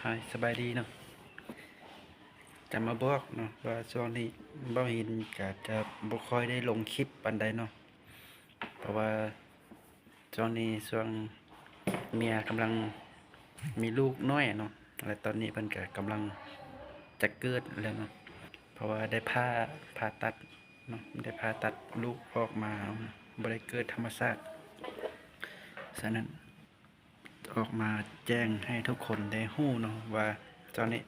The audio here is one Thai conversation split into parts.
หายสบายดีเนาะจะมาบอกเนาะว่าช่วงนี้บ่เห็นก็จะบ่ค่อยได้ลงคลิปปานใดเนาะเพราะว่าช่วงนี้ช่วงเมียกำลังมีลูกน้อยเนาะและตอนนี้เพิ่นก็กำลังจะเกิดแล้วเนาะเพราะว่าได้ผ่าตัดเนาะได้ผ่าตัดลูกออกมาบ่ได้เกิดธรรมชาติฉะนั้นออกมาแจ้งให้ทุกคนได้ฮู้เนาะว่าตอนนี้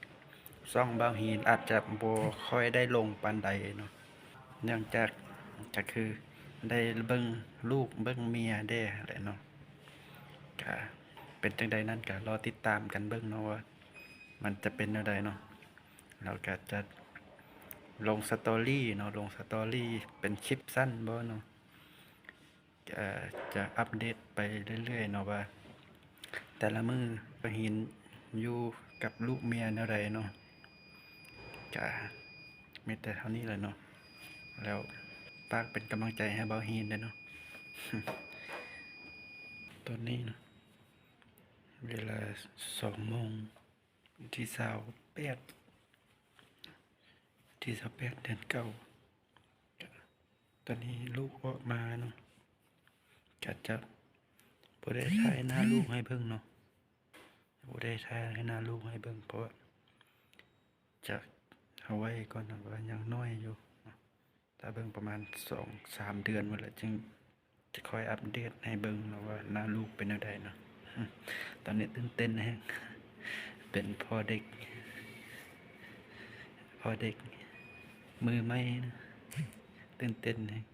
ช่องบ่าวฮีนอาจจะบ่ค่อยได้ลงปานใดเนาะ เนื่องจากก็คือได้เบิ่งลูกเบิ่งเมียได้แหละเนาะก็เป็นจังใดนั้นก็รอติดตามกันเบิ่งเนาะว่ามันจะเป็นแนวใดเนาะเราก็จะลงสตอรี่เนาะลงสตอรี่เป็นคลิปสั้นบ่เนาะก็จะอัปเดตไปเรื่อยๆเนาะว่าแต่ละมื้อก็เห็นอยู่กับลูกเมียแนวใดเนาะก็มีแต่เท่านี้แหละเนาะแล้วฝากเป็นกำลังใจให้เบาฮีนด้วยเนาะ ตอนนี้นะเวลา2 โมงที่28เดือนเก้าตอนนี้ลูกออกมาเนาะก็จะบ่ได้ถ่ายหน้าลูกให้เบิ่งเนาะบ่ได้ถ่ายให้หน้าลูกให้เบิ่งเพราะว่าจะเอาไว้ก่อนนะว่ายังน้อยอยู่เนาะถ้าเบิ่งประมาณ2-3 เดือนหมดแล้วจึงจะค่อยอัปเดตให้เบิ่งเนาะว่าหน้าลูกเป็นจั่งใดเนาะตอนนี้ตื่นเต้นแฮงเป็นพ่อเด็กมือใหม่นะตื่นเต้นแฮง